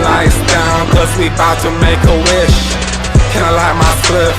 lights down, cause we bout to make a wish. Can I light my spliff?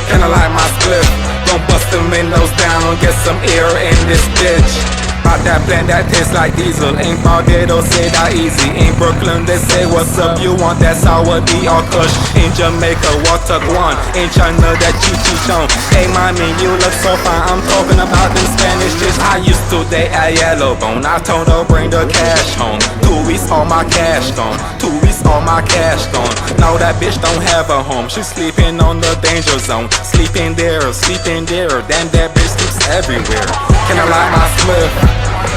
Can I light my spliff? Gon' bust the windows down, get some air in this bitch. Bout that blend that tastes like diesel. Ain't Barbados, say that easy. Ain't Brooklyn, they say what's up. You want that sour D or kush? Ain't Jamaica, water one. Ain't China, that chichon. Hey mommy, you look so fine. I'm talking about them Spanish chicks. I used to date a yellow bone. I told her bring the cash home. 2 weeks all my cash gone. 2 weeks all my cash gone. Now that bitch don't have a home. She's sleeping on the danger zone. Sleeping there, sleeping there. Damn, that bitch sleeps everywhere. Can I light my spliff?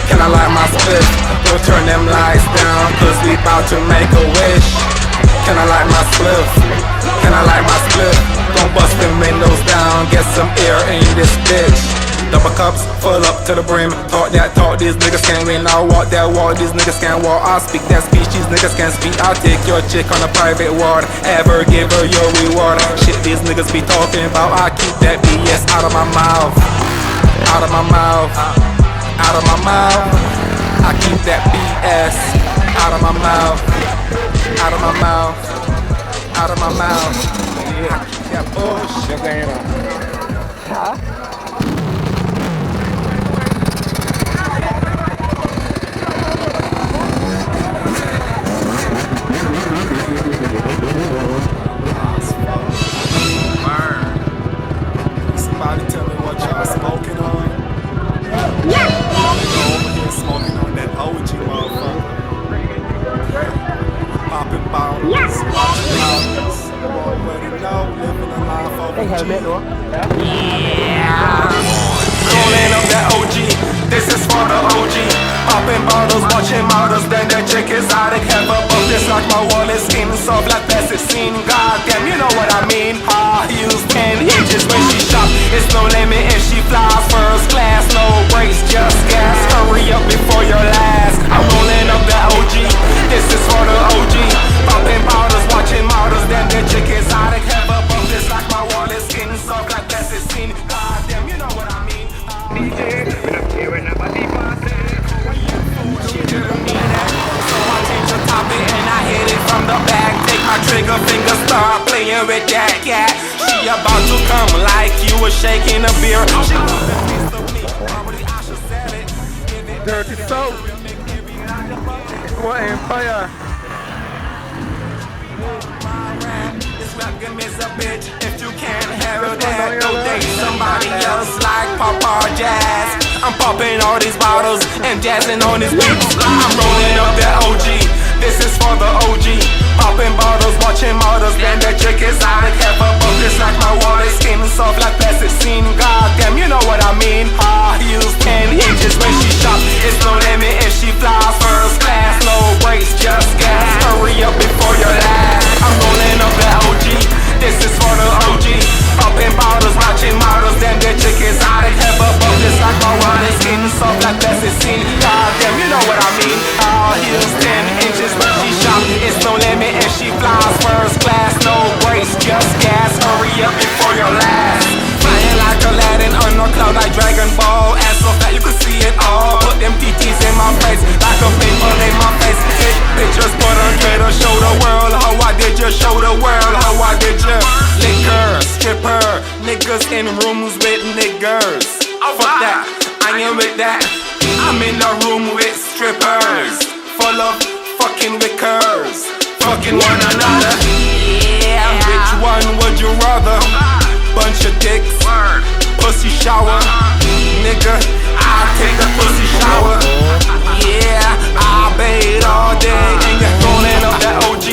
Can I light my spliff? Don't turn them lights down, cause we bout to make a wish. Can I light my spliff? Can I light my spliff? Don't bust them windows down, get some air in this bitch. Double cups, full up to the brim. Talk that talk, these niggas can't win. I walk that walk, these niggas can't walk. I speak that speech, these niggas can't speak. I'll take your chick on a private ward. Ever give her your reward. Shit these niggas be talking about, I keep that BS out of my mouth. Out of my mouth. Out of my mouth. I keep that BS out of my mouth. Out of my mouth. Out of my mouth. Yeah, I keep that bullshit. Huh? Somebody tell me what y'all smoking on. Yeah. Over here smoking on that OG motherfucker. Popping bottles, watching houses. You already know, living a life over G. Yeah. Calling up that OG, this is for the OG. Popping bottles, watching models, then the chick is out of heaven. But this like my wallet, skin soft like plasticine. Goddamn, you know what I mean. I use 10 inches when she shop. It's no limit if she flies first class. No brakes, just gas. Hurry up before you're last. I'm rolling up the OG, this is for the OG. Popping bottles, watching models, then the chick is out of heaven. But this like my wallet, skin soft like plasticine. Goddamn, you know what I mean. DJ, but I'm hearing nobody pass it. So I change the topic and I hit it from the back. Take my trigger finger, start playing with that cat. She about to come like you were shaking a beer. She want a piece of me, probably I should sell it. Dirty soap. What empire? This rap game is a bitch. If you can't handle that, go date somebody else like Papa Jazz. I'm popping all these bottles and jazzing on these beats. I'm rolling up that OG, this is for the OG. Popping bottles, watching models, then the chick is out of heaven. But this like my wallet, skin soft like plasticine. Goddamn, you know what I mean. I use 10 inches when she shop. It's no limit if she flies first class. No brakes, just gas. Hurry up before you're last. I'm rolling up that OG, this is for the OG. Popping bottles, watching models, then the chick is out of heaven. But this like my wallet, skin soft like plasticine. Goddamn, you know what I mean. I use 10 inches when she shop. It's no limit if she flies first class. No brakes, just gas. Hurry up before you're last. Flying like Aladdin on a cloud like Dragon Ball. Ass so fat you can see it all. Put them TTs in my face, like a pimple in my face. Take pictures, put on Twitter, show the world how I did you. Show the world how I did you. Liquor, stripper, niggas in rooms with niggers. Fuck that, I ain't with that. I'm in a room with strippers, full of fucking wickers, fucking one another. Yeah, which one would you rather? Bunch of dicks, pussy shower. Nigga, I'll take a pussy shower. Yeah, I bathe all day and you're rolling up that OG.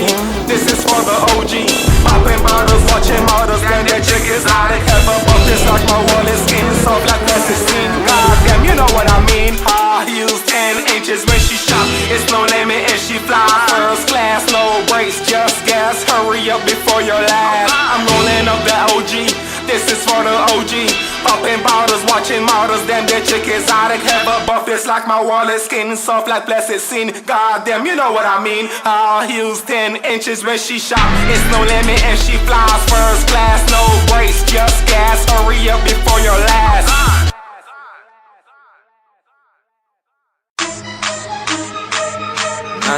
This is for the OG. Popping bottles, watching models, then that chick is out of heaven. But this like my wallet, skin soft like plasticine. Goddamn, you know what I mean. I use 10 inches when she shop. It's no limit if she fly first class. No brakes, just gas. Hurry up before you're last. I'm rolling up that OG, this is for the OG. Popping bottles, watching models, then the chick is out of heaven. Buff this like my wallet, skin soft like plasticine. Goddamn, you know what I mean. I'll use 10 inches when she shop. It's no limit if she flies first class. No brakes, just gas. Hurry up before you're last.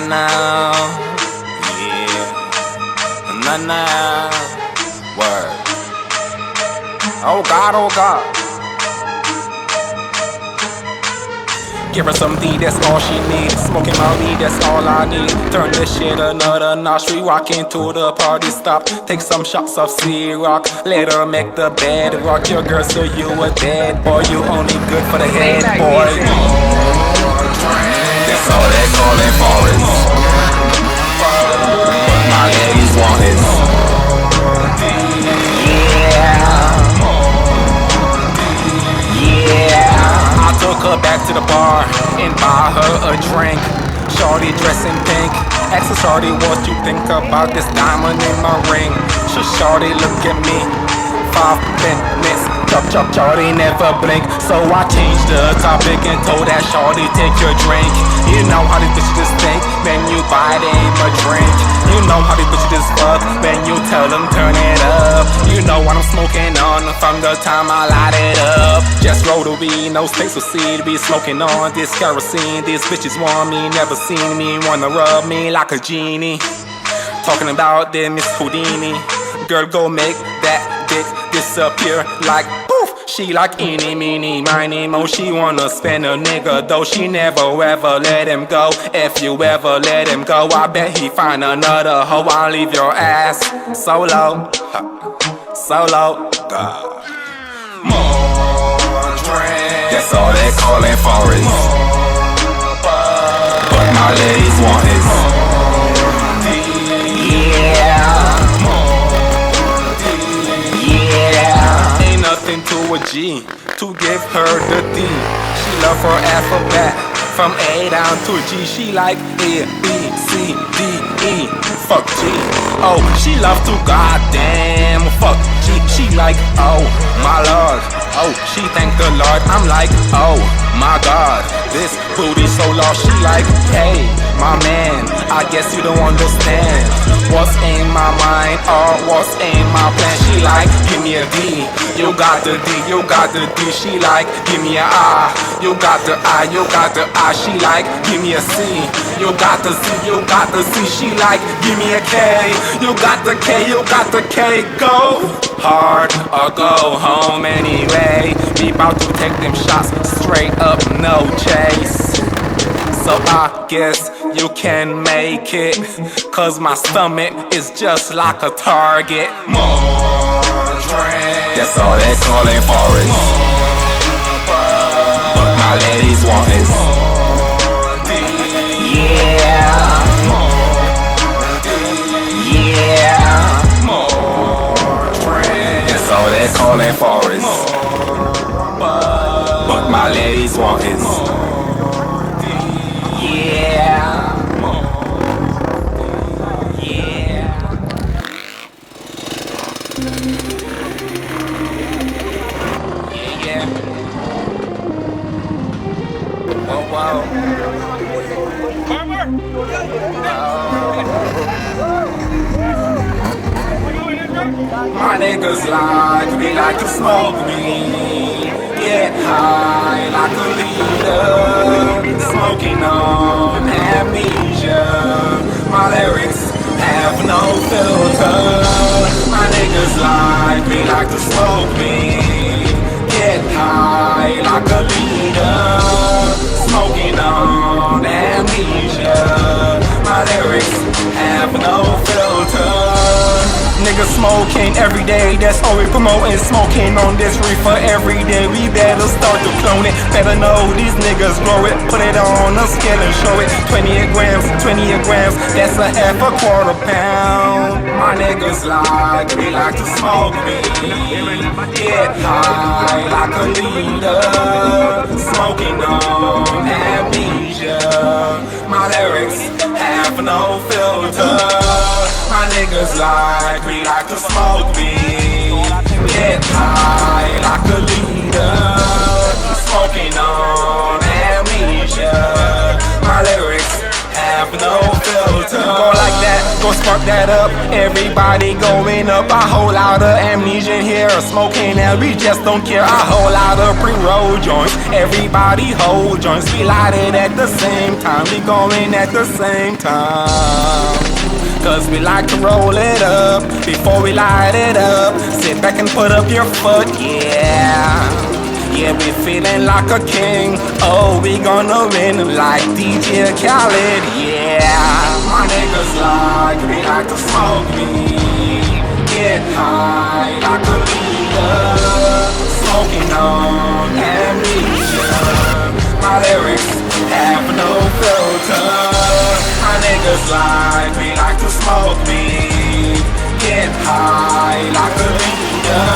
Now, nah. Word. Oh God, oh God. Give her some D, that's all she needs. Smoking my weed, that's all I need. Turn this shit another notch. We walk into the party stop. Take some shots of C-Rock. Let her make the bed rock. Your girl, so you a dead boy. You only good for the head, boy. That's all they calling for is. My ladies want it. I took her back to the bar and buy her a drink. Shorty dressed in pink. Asked her, shorty, what you think about this diamond in my ring? So shorty look at me. 5 minutes. Chop, shorty never blink. So I changed the topic and told that shorty, take your drink. You know how these bitches just think when you buy them a drink. You know how these bitches just fuck when you tell them turn it up. You know what I'm smoking on from the time I light it up. Just roll the weed, no stakes with seed. Be smoking on this kerosene. These bitches want me, never seen me. Wanna rub me like a genie. Talking about them Miss Houdini. Girl, go make that dick disappear like poof. She like eeny, meeny, miny, mo. She wanna spend a nigga though. She never ever let him go. If you ever let him go, I bet he find another hoe. I'll leave your ass solo, solo. God. More drink. That's all they calling for is. But my ladies want is. Nothing to a G, to give her the D. She love her alphabet, from A down to G. She like A, B, C, D, E, fuck G. Oh, she love to goddamn fuck G. She like, oh, my Lord. Oh, she thank the Lord. I'm like, oh, my God. This booty so lost. She like, hey, my man, I guess you don't understand what's in my mind or what's in my plan. She like, give me a D. You got the D, you got the D. She like, give me a I. You got the I, you got the I. She like, give me a C. You got the C, you got the C. She like, give me a K. You got the K, you got the K. Go hard or go home anyway. We about to take them shots straight up, no chase. So I guess you can make it, cause my stomach is just like a target. More drink. That's all they calling for is. But my ladies want is. Yeah. Yeah. More drink. That's all they calling for is. But my ladies want is. My niggas like, we like to smoke weed, get high like a leader, smoking on amnesia. My lyrics have no filter. My niggas like, we like to smoke weed, get high like a leader, smoking on amnesia. My lyrics have no filter. Niggas smoking every day, that's all we promoting. Smoking on this reefer every day. We better start to clone it. Better know these niggas grow it. Put it on a scale and show it. 28 grams, 28 grams. That's a half a quarter pound. My niggas like, we like to smoke weed, get high like a leader, smoking on amnesia. My lyrics have no filter. My niggas like, we like to smoke weed, get high like a leader, smoking on amnesia. My lyrics have no filter. Go like that, go spark that up. Everybody going up. A whole lot of amnesia here, smoking and we just don't care. A whole lot of pre-roll joints. Everybody hold joints. We light it at the same time. We going at the same time. Cause we like to roll it up before we light it up. Sit back and put up your foot, yeah. Yeah, we feeling like a king. Oh, we gonna win like DJ Khaled, yeah. My niggas we like to smoke weed, get high like a leader, smoking on amnesia. My lyrics have no filter. My niggas we like to smoke weed, get high like a leader,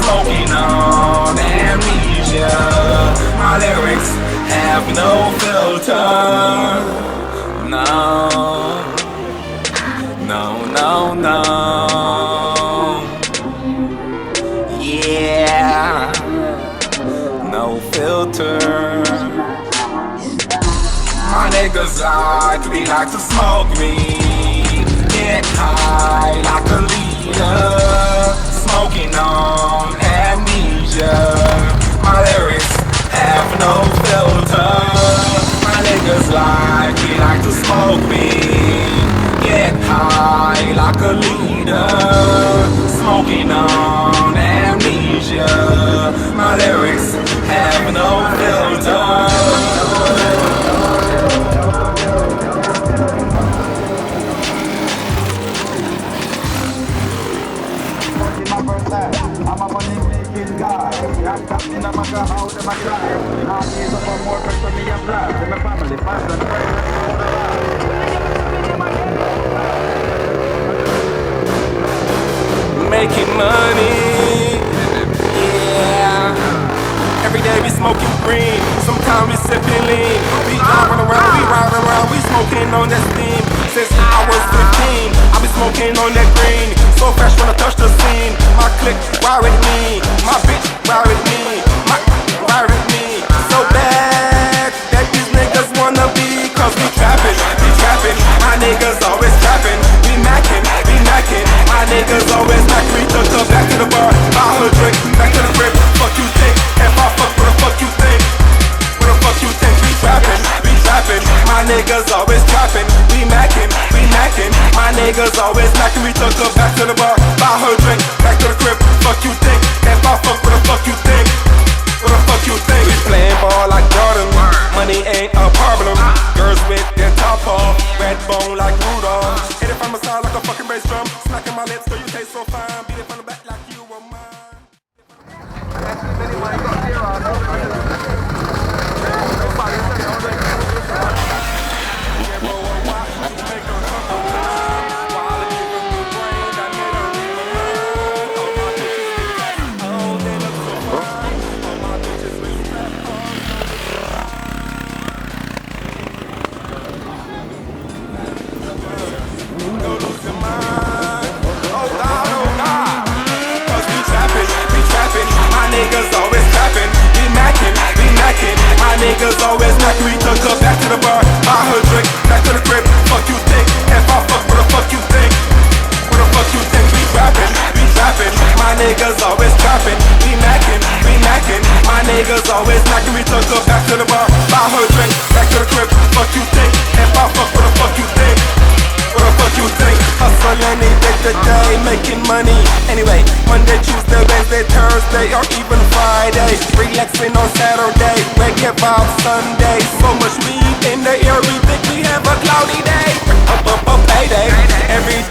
smoking on amnesia. My lyrics have no filter. No, no, no, no. Yeah, no filter. My niggas we like to smoke weed, get high like a leader, smoking on amnesia. My lyrics have no filter. My niggas we like to smoke weed, get high like a leader, smoking on amnesia. My lyrics have no filter. I'm a money-making guy. I'm captain of my house and my tribe. I'm years of a more for me and blood. To my family, fans and friends. Making money, yeah. Every day we smoking green, sometimes we sipping lean. We driving around, we riding around, we smoking on that steam. Since I was 15, I be smoking on that green. So fresh when I touch the scene. My clique ride with me, my bitch ride with me, my ride with me. So bad that these niggas wanna be, cause we trapping, my niggas always trapping. We macking, my niggas always macking. We took her back to the bar, buy her drink, back to the crib. Fuck you think, if I fuck, what the fuck you think? What the fuck you think? We trapping, my niggas always trapping. We macking, my niggas always macking. We took her back to the bar, buy her drink, back to the crib. Fuck you think, if I fuck, what the fuck you think? What the fuck you think? We playing ball like Jordan, money ain't a problem. Girls with their top off, red bone like Rudolph. Hit it from the side like a fucking bass drum, smacking my lips so you taste so fine. Beat it from the back like you were mine. Niggas always macking, we took her back to the bar, buy her drink, back to the crib. Fuck you think, if I fuck, what the fuck you think? What the fuck you think? We trapping, my niggas always trapping. We macking, my niggas always macking. We took her back to the bar, buy her drink, back to the crib. Fuck you think, if I fuck, what the fuck you think? What the fuck you think? Hustle any day today, making money. Anyway, Monday, Tuesday, Wednesday, Thursday, or even Friday. Relaxing on Saturday, reggae vibe Sunday. So much weed in the air, we think we have a cloudy day. Up, payday, every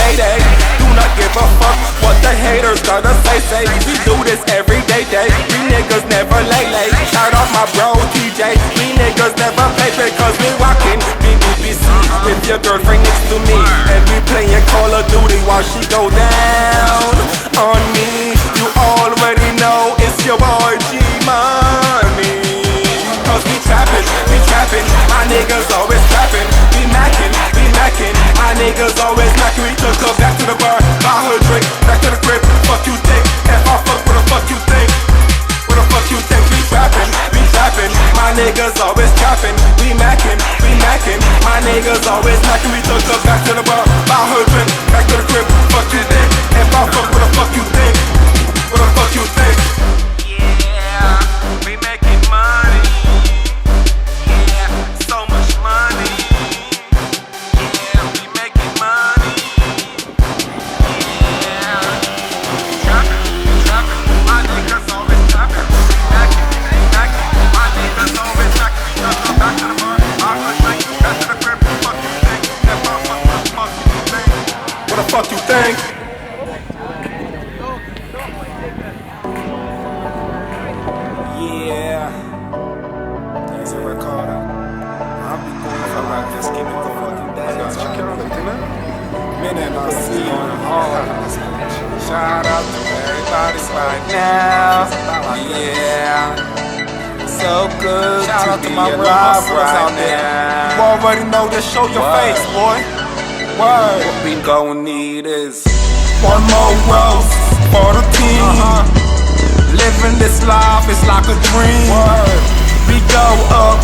day. Do not give a fuck what the haters gotta say. We do this every day. We niggas never lay. Shout out my bro TJ. We niggas never play because we rockin' BBC with your girlfriend next to me, and we playing Call of Duty while she go down on me. You already know it's your boy G Money. Cause we trapping, my niggas always trapping. We macking, my niggas always macking. We took her back to the bar, buy her drink, back to the crib. Fuck you think, if I fuck, what the fuck you think? What the fuck you think? We trapping, my niggas always trapping. We macking, my niggas always macking. We took her back to the bar, buy her drink, back to the crib. Fuck you think, if I fuck, what the fuck you think? What the fuck you think? Yeah, we making money. Yeah, so much money. Yeah, we making money. What the fuck you think? Yeah. There's a recorder. I'll be going for like just keep it the fucking dance. Minute I see on the hall. Shout out to everybody right now. Yeah. So good. Shout out to my alive right now. You already know this. Show your face, boy. Word. What we gon' need is one more rose for the team. Living this life is like a dream. We go up,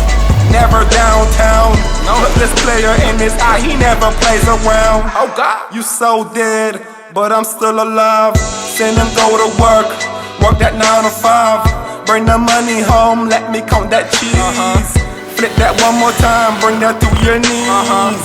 never downtown. Put this player in his eye, he never plays around. Oh God, you so dead, but I'm still alive. Send him go to work that 9 to 5. Bring the money home, let me count that cheese. Flip that one more time, bring that through your knees.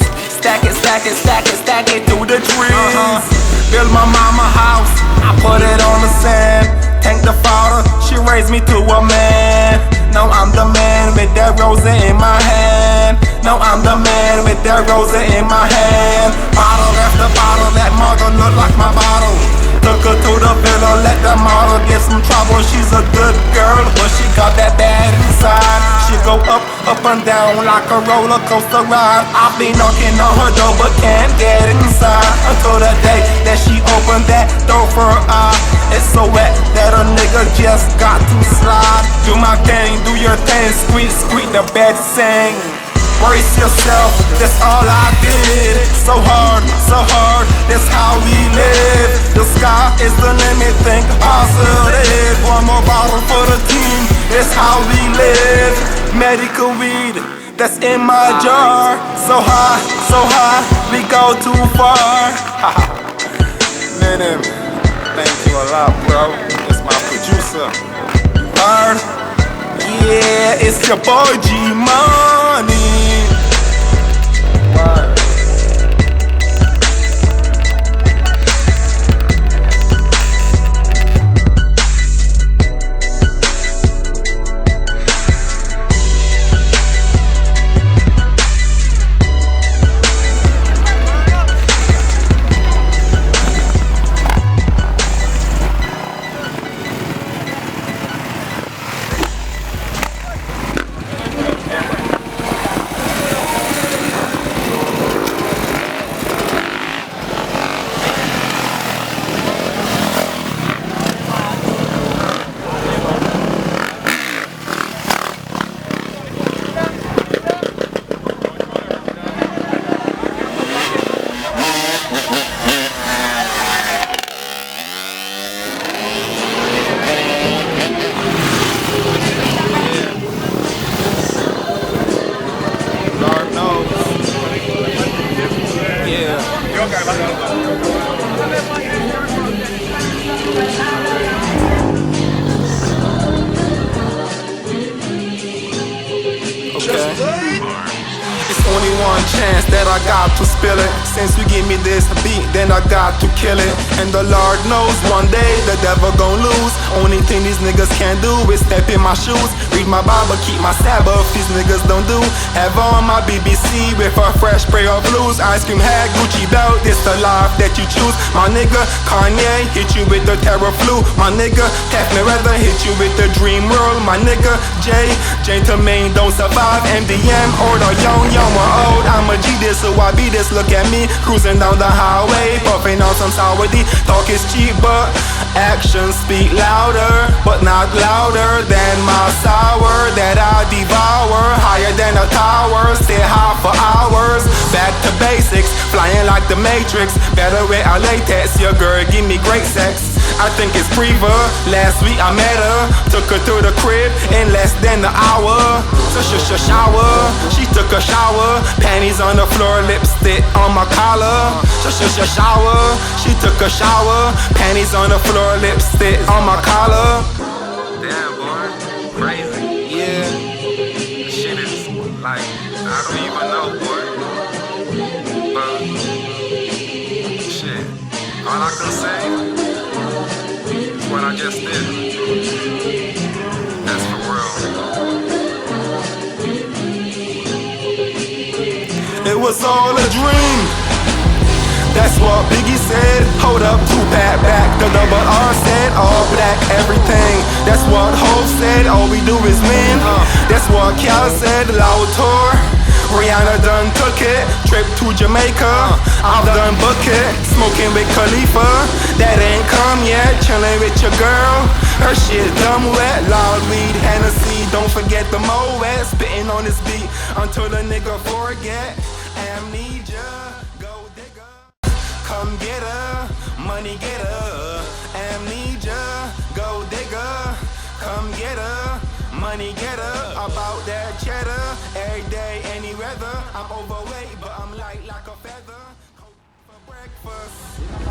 Stack it, stack it, stack it, stack it through the trees. Build my mama house, I put it on the sand. Thank the Father, she raised me to a man. Now I'm the man with that rose in my hand. Now I'm the man with that rose in my hand. Bottle after bottle, that mother look like my bottle. Took her to the villa, let the model get some trouble. She's a good girl, but she got that bad inside. She go up, up and down like a roller coaster ride. I've been knocking on her door, but can't get inside. Until the day that she opened that door for her eye. It's so wet that a nigga just got to slide. Do my thing, do your thing, squeak, squeak, the bed sing. Brace yourself, that's all I did. So hard, that's how we live. The sky is the limit, think positive. One more bottle for the team, that's how we live. Medical weed, that's in my jar. So high, we go too far. Minim, thank you a lot, bro. It's my producer. Word. Yeah, it's your boy G Money. Word. Only one chance that I got to spill it. Since you give me this beat, then I got to kill it. And the Lord knows one day the devil gon' lose. Only thing these niggas can do is step in my shoes. Read my Bible, keep my Sabbath. These niggas don't do. Have on my BBC with a fresh spray of blues. Ice cream hat, Gucci belt, this the life that you choose. My nigga Kanye hit you with the terror flu. My nigga Teflon Weather hit you with the dream world. My nigga Gentleman don't survive. MDM or the young or old. I'm a G this, so I be this. Look at me cruising down the highway, puffing on some sour D. Talk is cheap, but actions speak louder, but not louder than my sour that I devour. Higher than a tower, stay high for hours. Back to basics, flying like the Matrix. Better wear a latex, your girl give me great sex. I think it's Preva. Last week I met her, took her to the crib in less than an hour. So shower, she took a shower, panties on the floor, lipstick on my collar. So shower, she took a shower, panties on the floor, lipstick on my collar. Damn, boy, crazy. Yeah, Shit is like, I don't even know, boy. But shit, all I can say. What I just did. That's for real. it was all a dream. That's what what Biggie said. Hold up, Tupac back. The double R said all black everything. That's what Hope said. All we do is win. That's what Cal said. Loud tour. Rihanna done took it. Trip to Jamaica. I've done book it. Smoking with Khalifa. That ain't come yet. Chilling with your girl. Her shit dumb wet. Loud weed, Hennessy. Don't forget the Moet. Spitting on this beat until the nigga forget. Amnesia. Go digger. Come get her. Money get her. Amnesia. Go digger. Come get her. Money get her. About that cheddar. Every day, any weather. I'm overweight, but I'm light like a feather. For breakfast.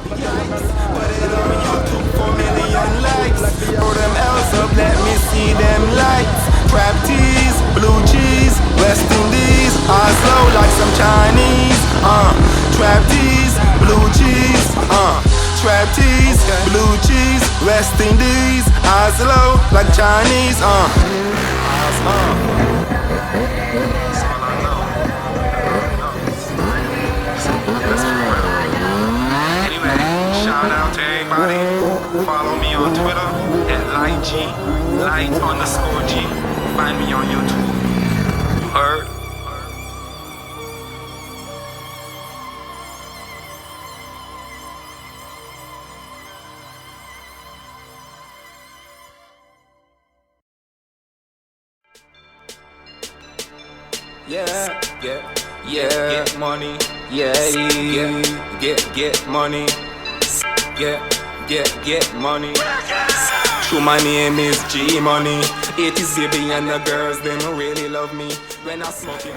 Yikes. Put it on YouTube for million likes. Throw them L's up, let me see them lights. Trap tees, blue cheese, West Indies. Oslo like some Chinese. Trap tees, blue cheese. Trap tees, blue cheese, West Indies. Oslo like Chinese. That's all I know. That's for real. Anyway, shout out to everybody. Follow me on Twitter at LightG, light_G. Find me on YouTube. You heard? Yeah, get money. Yeah, get money. Get money. True, my name is G Money. It is baby and the girls, them really love me. When I smoke it,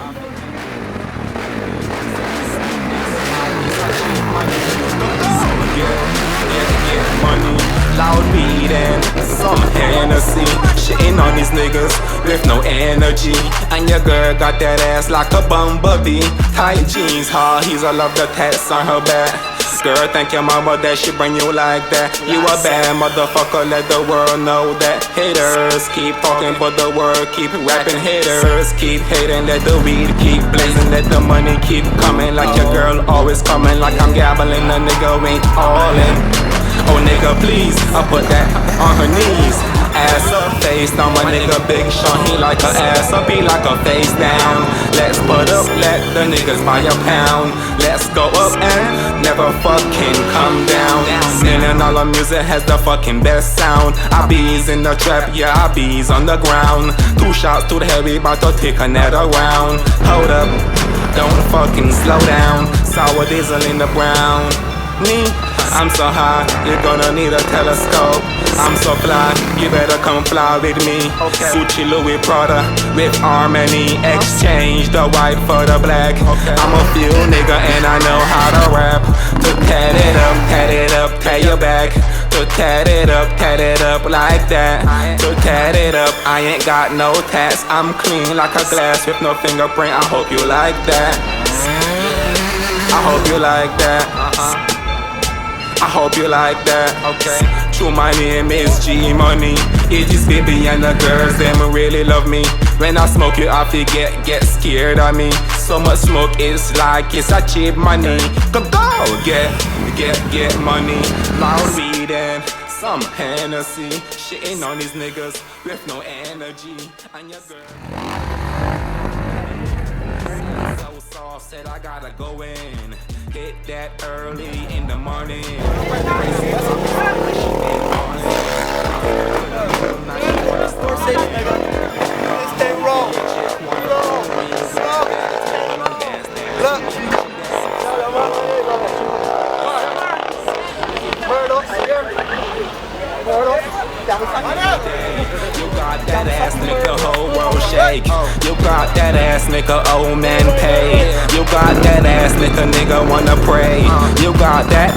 get money. Loud weed and some Hennessy. Shitting on these niggas with no energy. And your girl got that ass like a bumblebee. Tight jeans, he's a love the tats on her back. Girl, thank your mama that she bring you like that. You a bad motherfucker, let the world know that. Haters keep talking but the world keep rapping. Haters keep hating, let the weed keep blazing. Let the money keep coming like your girl always coming. Like I'm gambling, a nigga ain't all in. Oh nigga please, I put that on her knees. Ass up, face down, my nigga Big Sean. He like her ass up, he like her face down. Let's put up, let the niggas buy a pound. Let's go up and never fucking come down. $1 million music has the fucking best sound. I bees in the trap, yeah I bees on the ground. 2 shots to the head, we bout to take a net around. Hold up, don't fucking slow down. Sour diesel in the brown. I'm so high, you're gonna need a telescope. I'm so fly, you better come fly with me. Gucci, Louis, Prada, with Harmony. Exchange the white for the black. I'm a few nigga and I know how to rap. To tat it up, tat your back. To tat it up like that. To tat it up, I ain't got no tats. I'm clean like a glass with no fingerprint. I hope you like that. I hope you like that. I hope you like that. True, my name is G Money. It is baby and the girls, them really love me. When I smoke it, I forget, get scared of me. So much smoke, it's like it's a cheap money. Go get money. Loud weed and some Hennessy. Shitting on these niggas with no energy. And your girl so soft, said I gotta go in. Hit that early in the morning. Stay raw. You got that ass, make the whole world shake. You got that ass, make a old man pay. You got that ass, make a nigga wanna pray. You got that,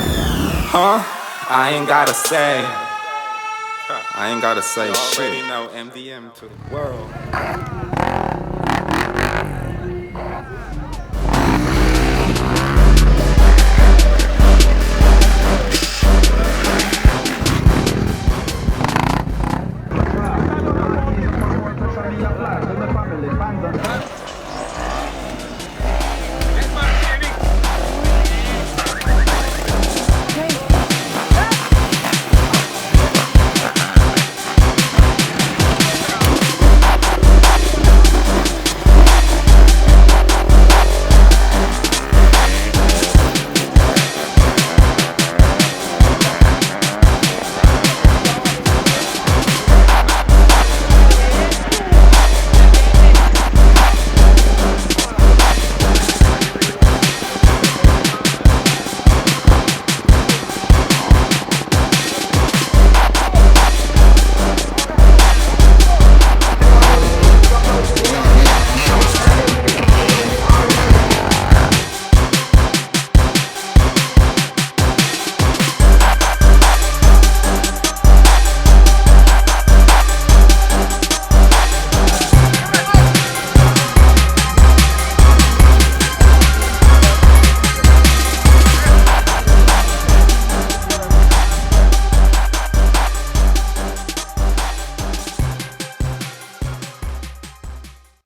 I ain't gotta say. I ain't gotta say shit. Already know MDM to the world.